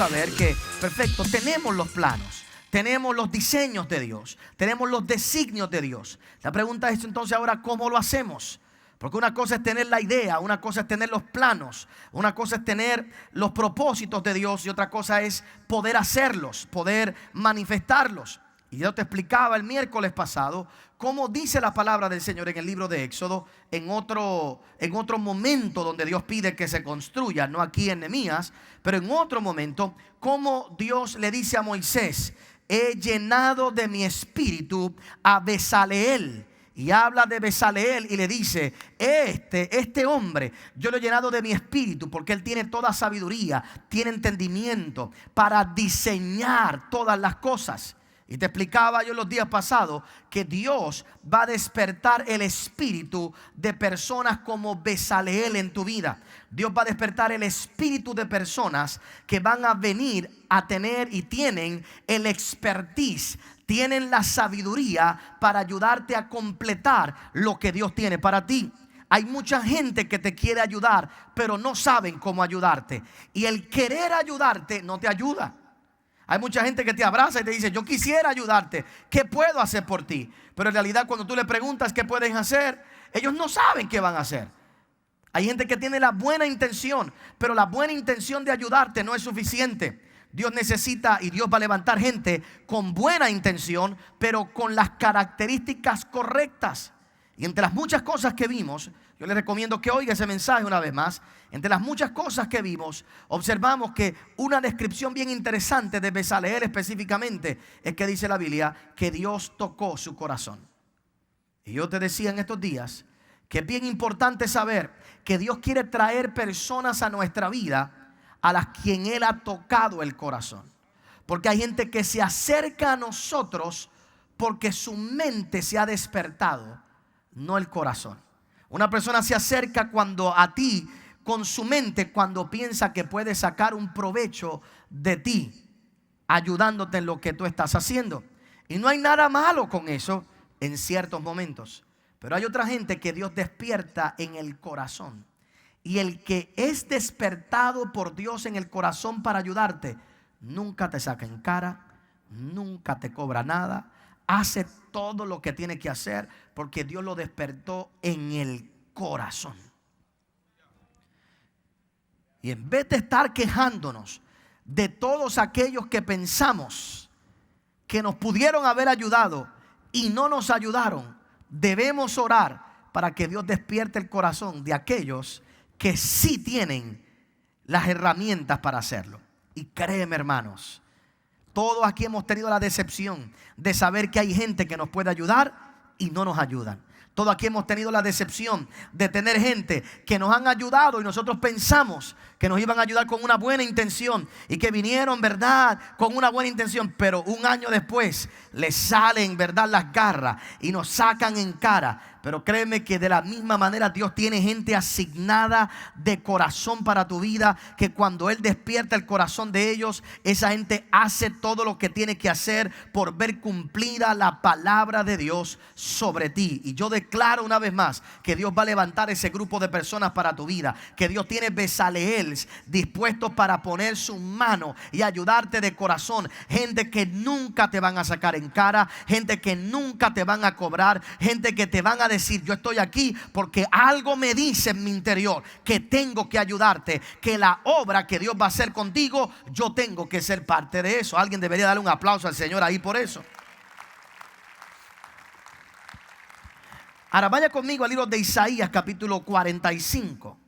saber que, perfecto, tenemos los planos, tenemos los diseños de Dios, tenemos los designios de Dios. La pregunta es entonces ahora, ¿cómo lo hacemos? Porque una cosa es tener la idea, una cosa es tener los planos, una cosa es tener los propósitos de Dios y otra cosa es poder hacerlos, poder manifestarlos. Y yo te explicaba el miércoles pasado cómo dice la palabra del Señor en el libro de Éxodo, en otro momento donde Dios pide que se construya, no aquí en Nehemías, pero en otro momento, cómo Dios le dice a Moisés: he llenado de mi espíritu a Bezaleel. Y habla de Bezaleel y le dice: este hombre yo lo he llenado de mi espíritu, porque él tiene toda sabiduría, tiene entendimiento para diseñar todas las cosas. Y te explicaba yo los días pasados que Dios va a despertar el espíritu de personas como Bezaleel en tu vida. Dios va a despertar el espíritu de personas que van a venir a tener y tienen el expertise, tienen la sabiduría para ayudarte a completar lo que Dios tiene para ti. Hay mucha gente que te quiere ayudar, pero no saben cómo ayudarte. Y el querer ayudarte no te ayuda. Hay mucha gente que te abraza y te dice: yo quisiera ayudarte, ¿qué puedo hacer por ti? Pero en realidad cuando tú le preguntas qué pueden hacer, ellos no saben qué van a hacer. Hay gente que tiene la buena intención, pero la buena intención de ayudarte no es suficiente. Dios necesita y Dios va a levantar gente con buena intención, pero con las características correctas. Y entre las muchas cosas que vimos, yo les recomiendo que oiga ese mensaje una vez más. Entre las muchas cosas que vimos, observamos que una descripción bien interesante de Bezaleel específicamente es que dice la Biblia que Dios tocó su corazón. Y yo te decía en estos días que es bien importante saber que Dios quiere traer personas a nuestra vida a las quien Él ha tocado el corazón. Porque hay gente que se acerca a nosotros porque su mente se ha despertado, no el corazón. Una persona se acerca cuando a ti con su mente, cuando piensa que puede sacar un provecho de ti, ayudándote en lo que tú estás haciendo. Y no hay nada malo con eso en ciertos momentos. Pero hay otra gente que Dios despierta en el corazón. Y el que es despertado por Dios en el corazón para ayudarte, nunca te saca en cara, nunca te cobra nada. Hace todo lo que tiene que hacer porque Dios lo despertó en el corazón. Y en vez de estar quejándonos de todos aquellos que pensamos que nos pudieron haber ayudado y no nos ayudaron, debemos orar para que Dios despierte el corazón de aquellos que sí tienen las herramientas para hacerlo. Y créeme, hermanos, todos aquí hemos tenido la decepción de saber que hay gente que nos puede ayudar y no nos ayudan. Todos aquí hemos tenido la decepción de tener gente que nos han ayudado y nosotros pensamos que nos iban a ayudar con una buena intención y que vinieron, ¿verdad?, con una buena intención, pero un año después les salen, ¿verdad?, las garras y nos sacan en cara. Pero créeme que de la misma manera Dios tiene gente asignada de corazón para tu vida, que cuando Él despierta el corazón de ellos, esa gente hace todo lo que tiene que hacer por ver cumplida la palabra de Dios sobre ti. Y yo declaro una vez más que Dios va a levantar ese grupo de personas para tu vida, que Dios tiene Bezaleels dispuestos para poner su mano y ayudarte de corazón. Gente que nunca te van a sacar en cara, gente que nunca te van a cobrar, gente que te van a decir: yo estoy aquí porque algo me dice en mi interior que tengo que ayudarte, que la obra que Dios va a hacer contigo, yo tengo que ser parte de eso. Alguien debería darle un aplauso al Señor ahí por eso. Ahora vaya conmigo al libro de Isaías capítulo 45.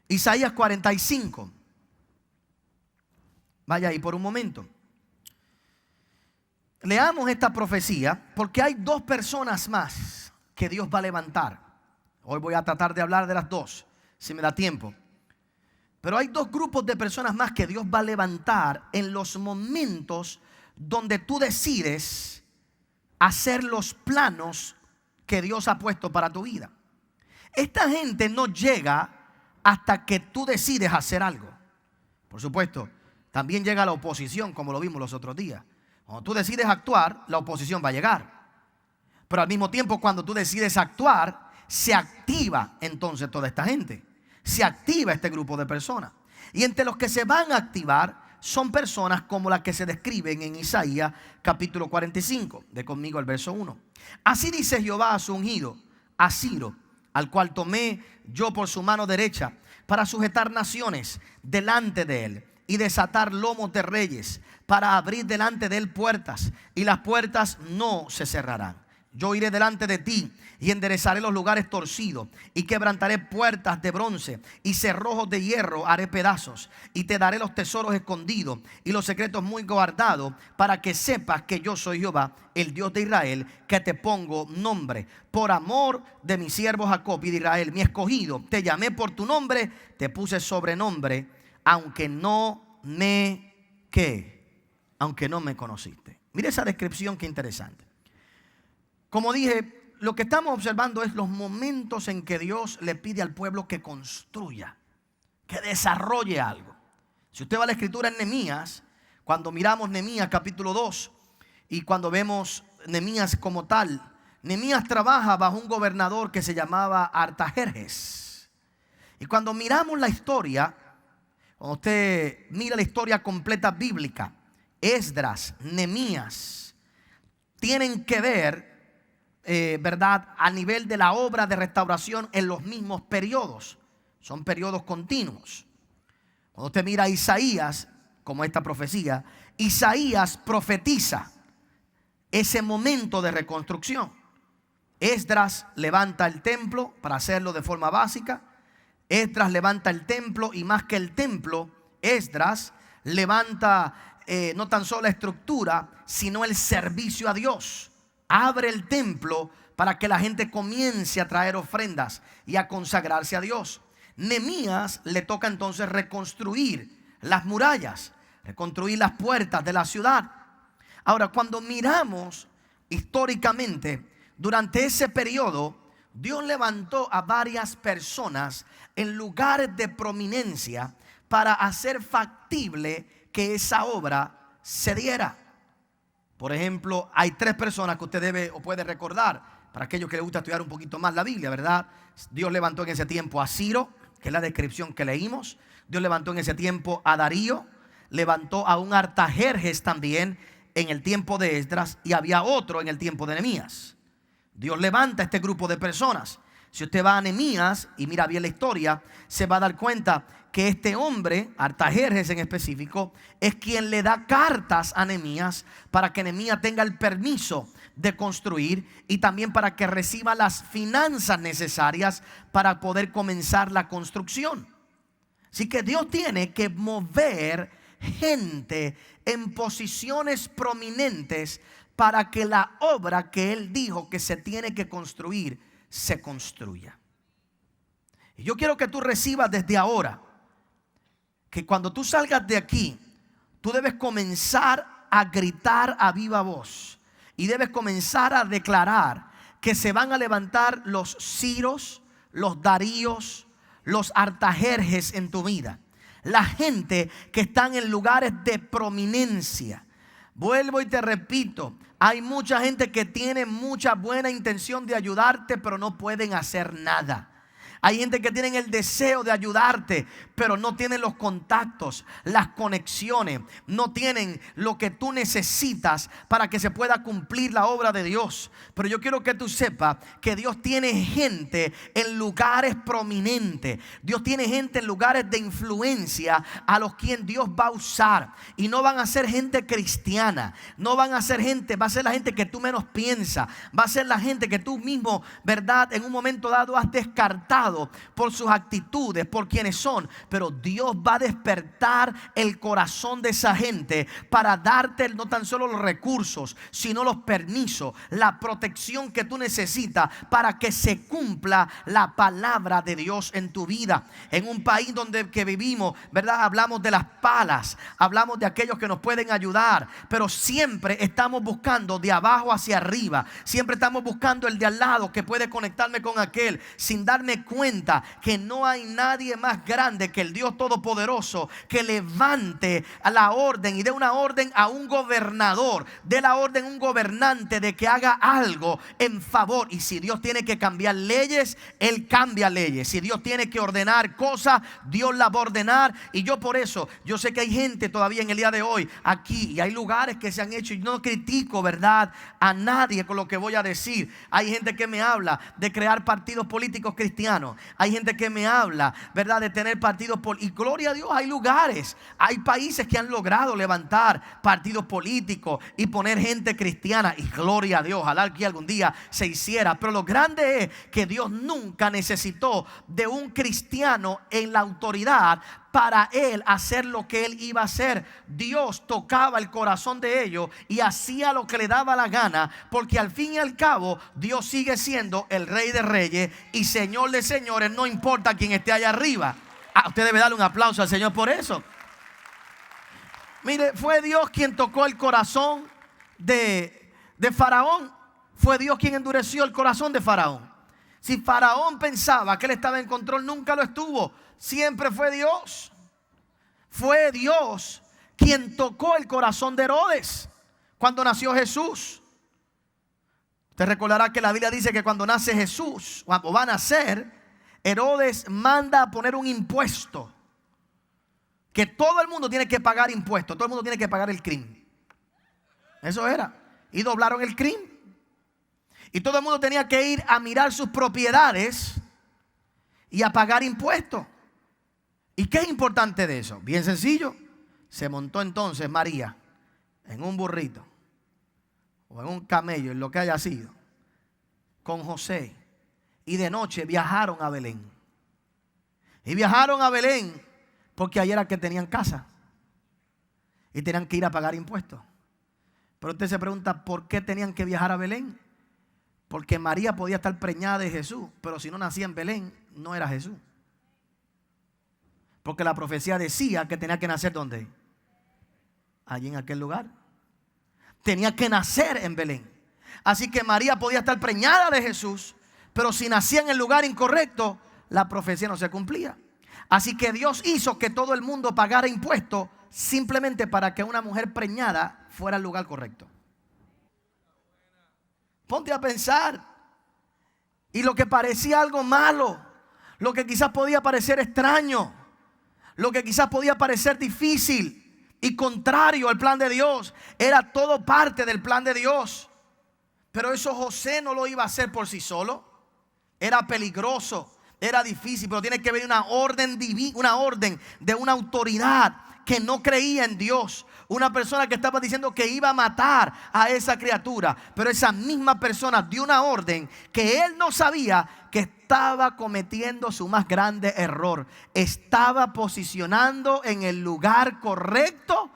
Isaías 45. Vaya ahí por un momento. Leamos esta profecía porque hay dos personas más que Dios va a levantar. Hoy voy a tratar de hablar de las dos, si me da tiempo. Pero hay dos grupos de personas más que Dios va a levantar en los momentos donde tú decides hacer los planos que Dios ha puesto para tu vida. Esta gente no llega hasta que tú decides hacer algo. Por supuesto, también llega la oposición, como lo vimos los otros días. Cuando tú decides actuar, la oposición va a llegar. Pero al mismo tiempo, cuando tú decides actuar, se activa entonces toda esta gente. Se activa este grupo de personas. Y entre los que se van a activar son personas como las que se describen en Isaías capítulo 45. De conmigo al verso 1. Así dice Jehová a su ungido, a Ciro, al cual tomé yo por su mano derecha, para sujetar naciones delante de él y desatar lomos de reyes, para abrir delante de él puertas, y las puertas no se cerrarán. Yo iré delante de ti y enderezaré los lugares torcidos, y quebrantaré puertas de bronce y cerrojos de hierro haré pedazos, y te daré los tesoros escondidos y los secretos muy guardados, para que sepas que yo soy Jehová, el Dios de Israel, que te pongo nombre. Por amor de mi siervo Jacob y de Israel, mi escogido, te llamé por tu nombre, te puse sobrenombre, aunque no me conociste. Mire esa descripción, qué interesante. Como dije, lo que estamos observando es los momentos en que Dios le pide al pueblo que construya, que desarrolle algo. Si usted va a la escritura en Nehemías, cuando miramos Nehemías capítulo 2 y cuando vemos Nehemías como tal, Nehemías trabaja bajo un gobernador que se llamaba Artajerjes. Y cuando miramos la historia, cuando usted mira la historia completa bíblica, Esdras, Nehemías, tienen que ver, ¿verdad?, a nivel de la obra de restauración en los mismos periodos. Son periodos continuos. Cuando usted mira a Isaías, como esta profecía, Isaías profetiza ese momento de reconstrucción. Esdras levanta el templo para hacerlo de forma básica. Esdras levanta el templo, y más que el templo, Esdras levanta no tan solo la estructura, sino el servicio a Dios. Abre el templo para que la gente comience a traer ofrendas y a consagrarse a Dios. Nehemías le toca entonces reconstruir las murallas, reconstruir las puertas de la ciudad. Ahora, cuando miramos históricamente, durante ese periodo, Dios levantó a varias personas en lugares de prominencia para hacer factible que esa obra se diera. Por ejemplo, hay 3 personas que usted debe o puede recordar, para aquellos que les gusta estudiar un poquito más la Biblia, ¿verdad? Dios levantó en ese tiempo a Ciro, que es la descripción que leímos. Dios levantó en ese tiempo a Darío, levantó a un Artajerjes también en el tiempo de Esdras, y había otro en el tiempo de Nehemías. Dios levanta a este grupo de personas. Si usted va a Nehemías y mira bien la historia, se va a dar cuenta que este hombre, Artajerjes en específico, es quien le da cartas a Nehemías para que Nehemías tenga el permiso de construir, y también para que reciba las finanzas necesarias para poder comenzar la construcción. Así que Dios tiene que mover gente en posiciones prominentes para que la obra que Él dijo que se tiene que construir, se construya. Y yo quiero que tú recibas desde ahora que cuando tú salgas de aquí, tú debes comenzar a gritar a viva voz y debes comenzar a declarar que se van a levantar los Ciros, los Daríos, los Artajerjes en tu vida. La gente que están en lugares de prominencia. Vuelvo y te repito, hay mucha gente que tiene mucha buena intención de ayudarte, pero no pueden hacer nada. Hay gente que tiene el deseo de ayudarte, pero no tienen los contactos, las conexiones, no tienen lo que tú necesitas para que se pueda cumplir la obra de Dios. Pero yo quiero que tú sepas que Dios tiene gente en lugares prominentes. Dios tiene gente en lugares de influencia a los quien Dios va a usar. Y no van a ser gente cristiana, no van a ser gente, va a ser la gente que tú menos piensas, va a ser la gente que tú mismo, ¿verdad?, en un momento dado has descartado por sus actitudes, por quienes son. Pero Dios va a despertar el corazón de esa gente para darte no tan solo los recursos, sino los permisos, la protección que tú necesitas para que se cumpla la palabra de Dios en tu vida. En un país donde que vivimos, ¿verdad?, hablamos de las palas, hablamos de aquellos que nos pueden ayudar, pero siempre estamos buscando de abajo hacia arriba. Siempre estamos buscando el de al lado que puede conectarme con aquel, sin darme cuenta cuenta que no hay nadie más grande que el Dios Todopoderoso que levante a la orden y dé una orden a un gobernador, dé la orden a un gobernante de que haga algo en favor. Y si Dios tiene que cambiar leyes, Él cambia leyes. Si Dios tiene que ordenar cosas, Dios las va a ordenar. Y yo por eso, yo sé que hay gente todavía en el día de hoy aquí, y hay lugares que se han hecho, y no critico, ¿verdad?, a nadie con lo que voy a decir. Hay gente que me habla de crear partidos políticos cristianos. Hay gente que me habla, ¿verdad?, de tener partidos políticos. Y gloria a Dios, hay lugares, hay países que han logrado levantar partidos políticos y poner gente cristiana. Y gloria a Dios, ojalá que algún día se hiciera. Pero lo grande es que Dios nunca necesitó de un cristiano en la autoridad para Él hacer lo que Él iba a hacer. Dios tocaba el corazón de ellos y hacía lo que le daba la gana, porque al fin y al cabo Dios sigue siendo el Rey de Reyes y Señor de Señores, no importa quién esté allá arriba. Usted debe darle un aplauso al Señor por eso. Mire, fue Dios quien tocó el corazón de Faraón. Fue Dios quien endureció el corazón de Faraón. Si Faraón pensaba que él estaba en control, nunca lo estuvo. Siempre fue Dios. Fue Dios quien tocó el corazón de Herodes cuando nació Jesús. Usted recordará que la Biblia dice que cuando nace Jesús, o va a nacer, Herodes manda a poner un impuesto. Que todo el mundo tiene que pagar impuestos. Todo el mundo tiene que pagar el crimen. Eso era. Y doblaron el crimen. Y todo el mundo tenía que ir a mirar sus propiedades y a pagar impuestos. ¿Y qué es importante de eso? Bien sencillo. Se montó entonces María en un burrito o en un camello, en lo que haya sido, con José. Y de noche viajaron a Belén. Y viajaron a Belén porque ayer era que tenían casa. Y tenían que ir a pagar impuestos. Pero usted se pregunta, ¿por qué tenían que viajar a Belén? Porque María podía estar preñada de Jesús, pero si no nacía en Belén, no era Jesús. Porque la profecía decía que tenía que nacer ¿dónde? Allí en aquel lugar. Tenía que nacer en Belén. Así que María podía estar preñada de Jesús, pero si nacía en el lugar incorrecto, la profecía no se cumplía. Así que Dios hizo que todo el mundo pagara impuestos simplemente para que una mujer preñada fuera al lugar correcto. Ponte a pensar. Y lo que parecía algo malo, lo que quizás podía parecer extraño, lo que quizás podía parecer difícil y contrario al plan de Dios, era todo parte del plan de Dios. Pero eso José no lo iba a hacer por sí solo. Era peligroso, era difícil, pero tiene que haber una orden divina, una orden de una autoridad que no creía en Dios. Una persona que estaba diciendo que iba a matar a esa criatura, pero esa misma persona dio una orden que él no sabía que estaba cometiendo su más grande error. Estaba posicionando en el lugar correcto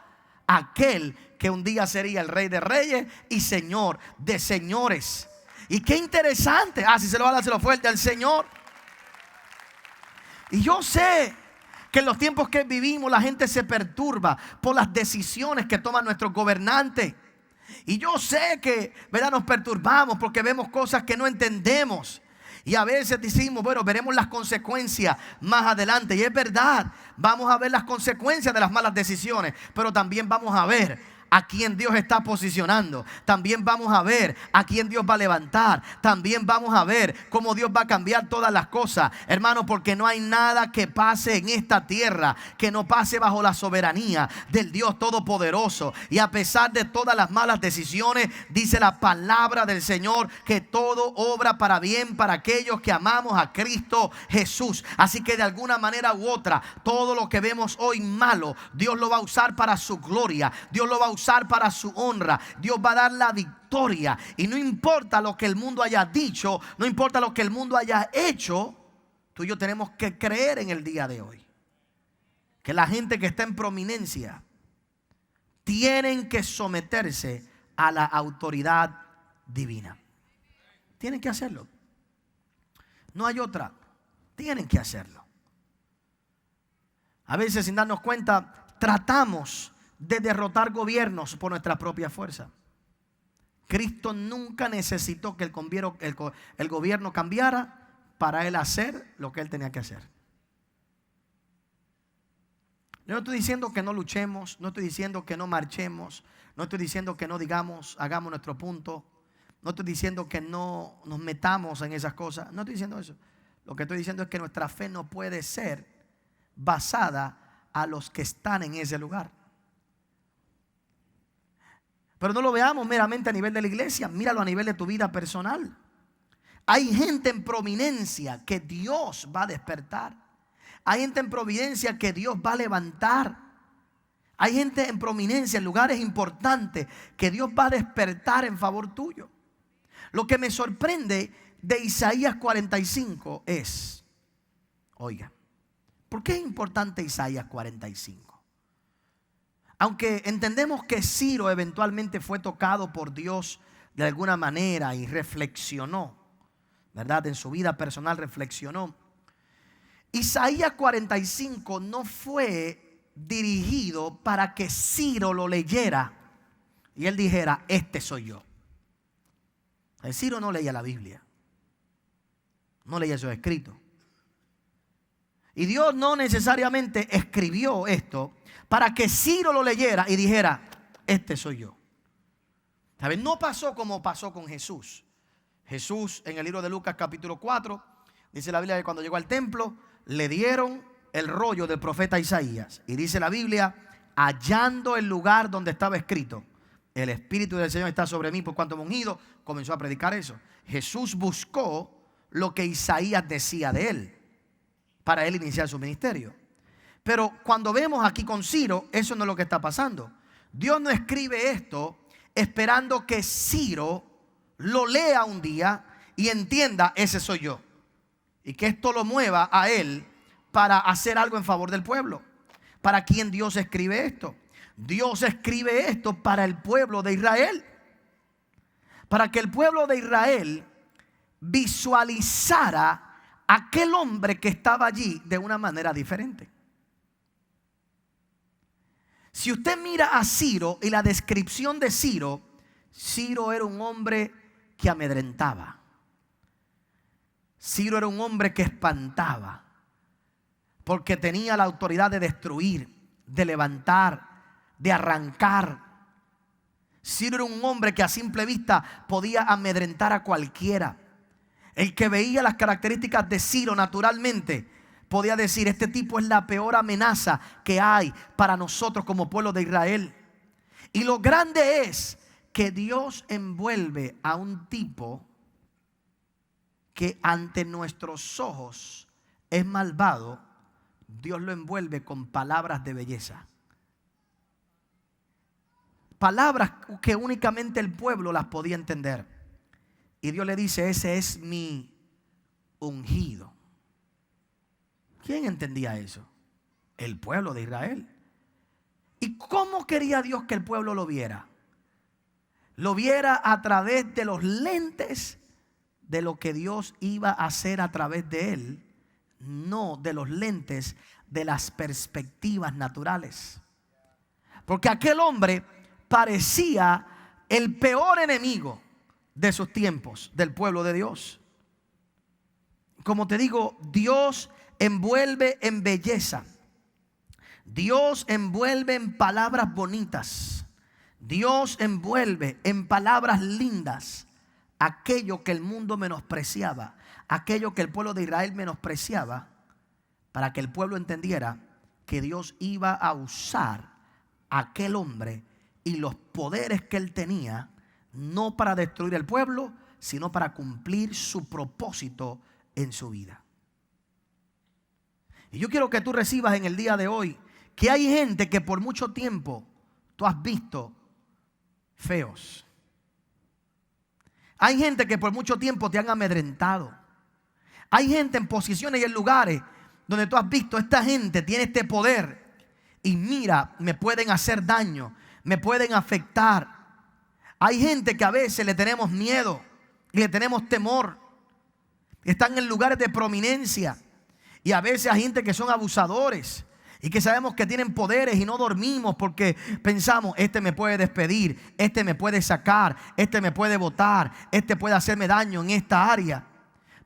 aquel que un día sería el Rey de Reyes y Señor de Señores. Y qué interesante. Si se lo va a dar, se lo fuerte al Señor. Y yo sé que en los tiempos que vivimos la gente se perturba por las decisiones que toman nuestros gobernantes. Y yo sé que, ¿verdad?, nos perturbamos porque vemos cosas que no entendemos. Y a veces decimos, bueno, veremos las consecuencias más adelante. Y es verdad, vamos a ver las consecuencias de las malas decisiones. Pero también vamos a ver a quién Dios está posicionando. También vamos a ver a quién Dios va a levantar. También vamos a ver cómo Dios va a cambiar todas las cosas, hermano, porque no hay nada que pase en esta tierra que no pase bajo la soberanía del Dios Todopoderoso. Y a pesar de todas las malas decisiones, dice la palabra del Señor que todo obra para bien para aquellos que amamos a Cristo Jesús. Así que de alguna manera u otra, todo lo que vemos hoy malo, Dios lo va a usar para su gloria. Dios lo va a usar para su honra. Dios va a dar la victoria. Y no importa lo que el mundo haya dicho, no importa lo que el mundo haya hecho, tú y yo tenemos que creer en el día de hoy que la gente que está en prominencia tienen que someterse a la autoridad divina. Tienen que hacerlo. No hay otra. Tienen que hacerlo. A veces, sin darnos cuenta, tratamos de derrotar gobiernos por nuestra propia fuerza. Cristo nunca necesitó que el gobierno cambiara para él hacer lo que él tenía que hacer. Yo no estoy diciendo que no luchemos, no estoy diciendo que no marchemos, no estoy diciendo que no digamos, hagamos nuestro punto, no estoy diciendo que no nos metamos en esas cosas, no estoy diciendo eso. Lo que estoy diciendo es que nuestra fe no puede ser basada a los que están en ese lugar. Pero no lo veamos meramente a nivel de la iglesia, míralo a nivel de tu vida personal. Hay gente en prominencia que Dios va a despertar. Hay gente en providencia que Dios va a levantar. Hay gente en prominencia, en lugares importantes, que Dios va a despertar en favor tuyo. Lo que me sorprende de Isaías 45 es, oiga, ¿por qué es importante Isaías 45? Aunque entendemos que Ciro eventualmente fue tocado por Dios de alguna manera y reflexionó, ¿verdad? En su vida personal reflexionó. Isaías 45 no fue dirigido para que Ciro lo leyera y él dijera, este soy yo. El Ciro no leía la Biblia, no leía esos escritos. Y Dios no necesariamente escribió esto para que Ciro lo leyera y dijera, este soy yo. ¿Sabes? No pasó como pasó con Jesús. Jesús en el libro de Lucas capítulo 4, dice la Biblia que cuando llegó al templo, le dieron el rollo del profeta Isaías. Y dice la Biblia, hallando el lugar donde estaba escrito, el Espíritu del Señor está sobre mí por cuanto me ha ungido, comenzó a predicar eso. Jesús buscó lo que Isaías decía de él, para él iniciar su ministerio. Pero cuando vemos aquí con Ciro, eso no es lo que está pasando. Dios no escribe esto esperando que Ciro lo lea un día y entienda, ese soy yo. Y que esto lo mueva a él para hacer algo en favor del pueblo. ¿Para quién Dios escribe esto? Dios escribe esto para el pueblo de Israel. Para que el pueblo de Israel visualizara a aquel hombre que estaba allí de una manera diferente. Si usted mira a Ciro y la descripción de Ciro, Ciro era un hombre que amedrentaba. Ciro era un hombre que espantaba, porque tenía la autoridad de destruir, de levantar, de arrancar. Ciro era un hombre que a simple vista podía amedrentar a cualquiera. El que veía las características de Ciro naturalmente podía decir, este tipo es la peor amenaza que hay para nosotros como pueblo de Israel. Y lo grande es que Dios envuelve a un tipo que ante nuestros ojos es malvado. Dios lo envuelve con palabras de belleza. Palabras que únicamente el pueblo las podía entender. Y Dios le dice, ese es mi ungido. ¿Quién entendía eso? El pueblo de Israel. ¿Y cómo quería Dios que el pueblo lo viera? Lo viera a través de los lentes de lo que Dios iba a hacer a través de él, no de los lentes de las perspectivas naturales. Porque aquel hombre parecía el peor enemigo de sus tiempos, del pueblo de Dios. Como te digo, Dios envuelve en belleza. Dios envuelve en palabras bonitas. Dios envuelve en palabras lindas aquello que el mundo menospreciaba, aquello que el pueblo de Israel menospreciaba, para que el pueblo entendiera que Dios iba a usar a aquel hombre y los poderes que él tenía, no para destruir el pueblo, sino para cumplir su propósito en su vida. Y yo quiero que tú recibas en el día de hoy que hay gente que por mucho tiempo tú has visto feos. Hay gente que por mucho tiempo te han amedrentado. Hay gente en posiciones y en lugares donde tú has visto, esta gente tiene este poder y mira, me pueden hacer daño, me pueden afectar. Hay gente que a veces le tenemos miedo y le tenemos temor. Están en lugares de prominencia. Y a veces hay gente que son abusadores y que sabemos que tienen poderes y no dormimos porque pensamos, este me puede despedir, este me puede sacar, este me puede botar, este puede hacerme daño en esta área.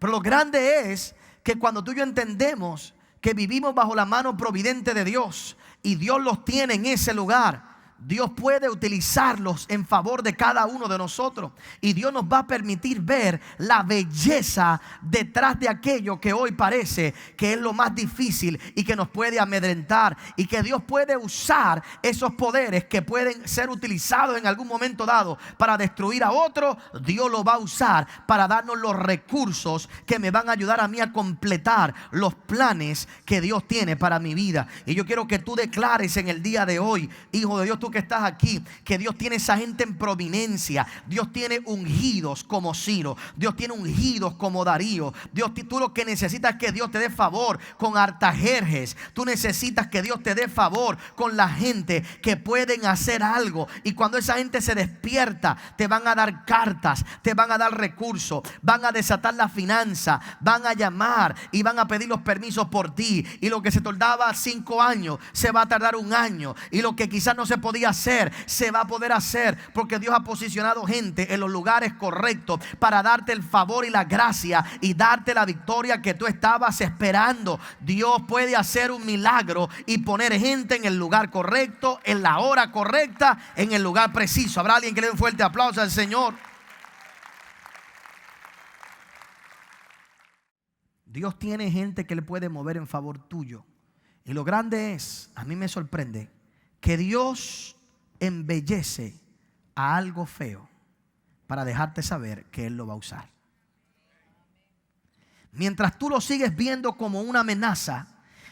Pero lo grande es que cuando tú y yo entendemos que vivimos bajo la mano providente de Dios y Dios los tiene en ese lugar, Dios puede utilizarlos en favor de cada uno de nosotros. Y Dios nos va a permitir ver la belleza detrás de aquello que hoy parece que es lo más difícil y que nos puede amedrentar. Y que Dios puede usar esos poderes que pueden ser utilizados en algún momento dado para destruir a otro. Dios lo va a usar para darnos los recursos que me van a ayudar a mí a completar los planes que Dios tiene para mi vida. Y yo quiero que tú declares en el día de hoy, hijo de Dios, tú que estás aquí, que Dios tiene esa gente en prominencia. Dios tiene ungidos como Ciro. Dios tiene ungidos como Darío. Tú lo que necesitas es que Dios te dé favor con Artajerjes. Tú necesitas que Dios te dé favor con la gente que pueden hacer algo. Y cuando esa gente se despierta, te van a dar cartas, te van a dar recursos, van a desatar la finanza, van a llamar y van a pedir los permisos por ti. Y lo que se tardaba 5 años se va a tardar 1 año. Y lo que quizás no se podía hacer, se va a poder hacer, porque Dios ha posicionado gente en los lugares correctos para darte el favor y la gracia y darte la victoria que tú estabas esperando. Dios puede hacer un milagro y poner gente en el lugar correcto, en la hora correcta, en el lugar preciso. ¿Habrá alguien que le dé un fuerte aplauso al Señor? Dios tiene gente que le puede mover en favor tuyo. Y lo grande es, a mí me sorprende, que Dios embellece a algo feo para dejarte saber que Él lo va a usar. Mientras tú lo sigues viendo como una amenaza,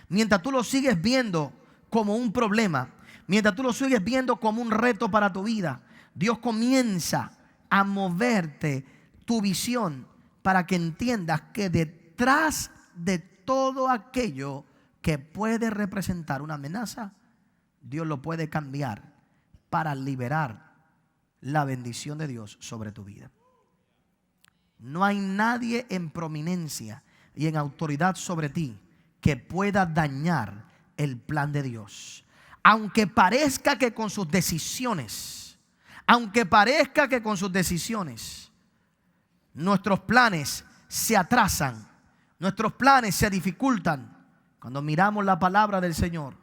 mientras tú lo sigues viendo como un problema, mientras tú lo sigues viendo como un reto para tu vida, Dios comienza a moverte tu visión para que entiendas que detrás de todo aquello que puede representar una amenaza, Dios lo puede cambiar para liberar la bendición de Dios sobre tu vida. No hay nadie en prominencia y en autoridad sobre ti que pueda dañar el plan de Dios. Aunque parezca que con sus decisiones, nuestros planes se atrasan, nuestros planes se dificultan. Cuando miramos la palabra del Señor,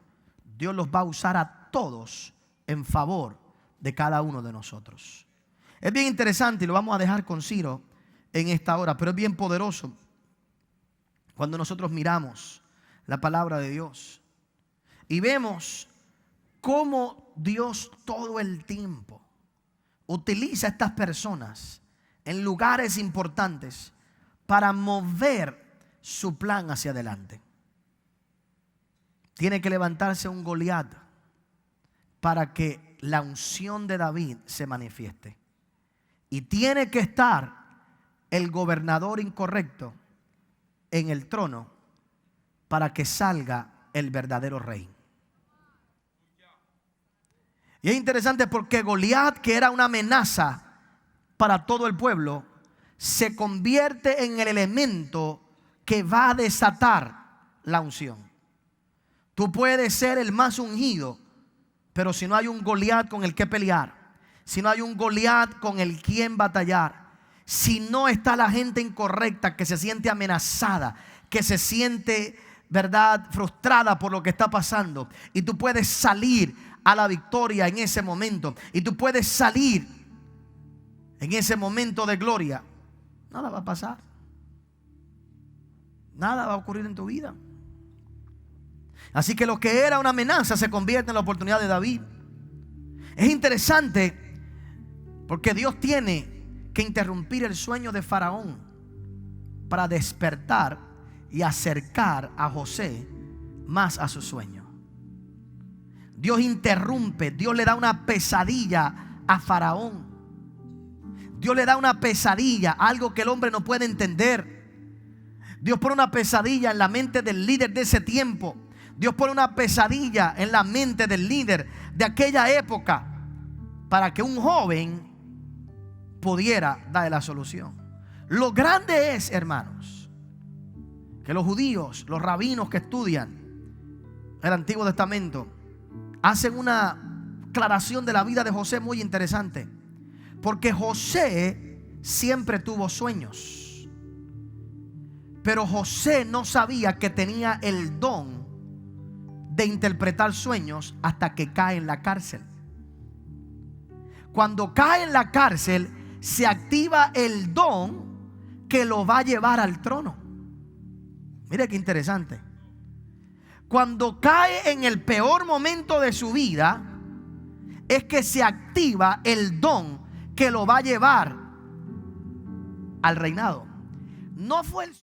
Dios los va a usar a todos en favor de cada uno de nosotros. Es bien interesante y lo vamos a dejar con Ciro en esta hora, pero es bien poderoso cuando nosotros miramos la palabra de Dios y vemos cómo Dios todo el tiempo utiliza a estas personas en lugares importantes para mover su plan hacia adelante. Tiene que levantarse un Goliat para que la unción de David se manifieste. Y tiene que estar el gobernador incorrecto en el trono para que salga el verdadero rey. Y es interesante porque Goliat, que era una amenaza para todo el pueblo, se convierte en el elemento que va a desatar la unción. Tú puedes ser el más ungido, pero si no hay un Goliat con el que pelear, si no hay un Goliat con el quien batallar, si no está la gente incorrecta que se siente amenazada, que se siente, ¿verdad?, frustrada por lo que está pasando, y tú puedes salir a la victoria en ese momento, y tú puedes salir en ese momento de gloria, nada va a pasar. Nada va a ocurrir en tu vida. Así que lo que era una amenaza se convierte en la oportunidad de David. Es interesante porque Dios tiene que interrumpir el sueño de Faraón para despertar y acercar a José más a su sueño. Dios interrumpe, Dios le da una pesadilla a Faraón. Dios le da una pesadilla, algo que el hombre no puede entender. Dios pone una pesadilla en la mente del líder de ese tiempo. Dios pone una pesadilla en la mente del líder de aquella época para que un joven pudiera darle la solución. Lo grande es, hermanos, que los judíos, los rabinos que estudian el Antiguo Testamento, hacen una aclaración de la vida de José muy interesante. Porque José siempre tuvo sueños. Pero José no sabía que tenía el don de interpretar sueños hasta que cae en la cárcel. Cuando cae en la cárcel, se activa el don que lo va a llevar al trono. Mire qué interesante. Cuando cae en el peor momento de su vida, es que se activa el don que lo va a llevar al reinado. No fue el...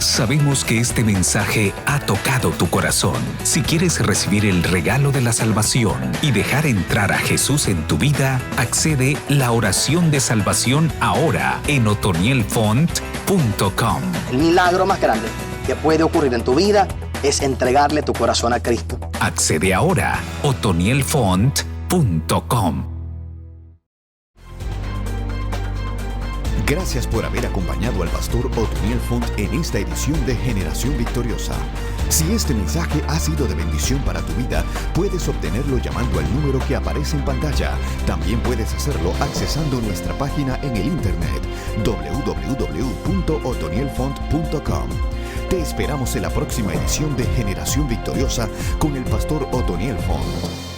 Sabemos que este mensaje ha tocado tu corazón. Si quieres recibir el regalo de la salvación y dejar entrar a Jesús en tu vida, accede la oración de salvación ahora en otonielfont.com. El milagro más grande que puede ocurrir en tu vida es entregarle tu corazón a Cristo. Accede ahora a otonielfont.com. Gracias por haber acompañado al pastor Otoniel Font en esta edición de Generación Victoriosa. Si este mensaje ha sido de bendición para tu vida, puedes obtenerlo llamando al número que aparece en pantalla. También puedes hacerlo accesando nuestra página en el internet www.otonielfont.com. Te esperamos en la próxima edición de Generación Victoriosa con el pastor Otoniel Font.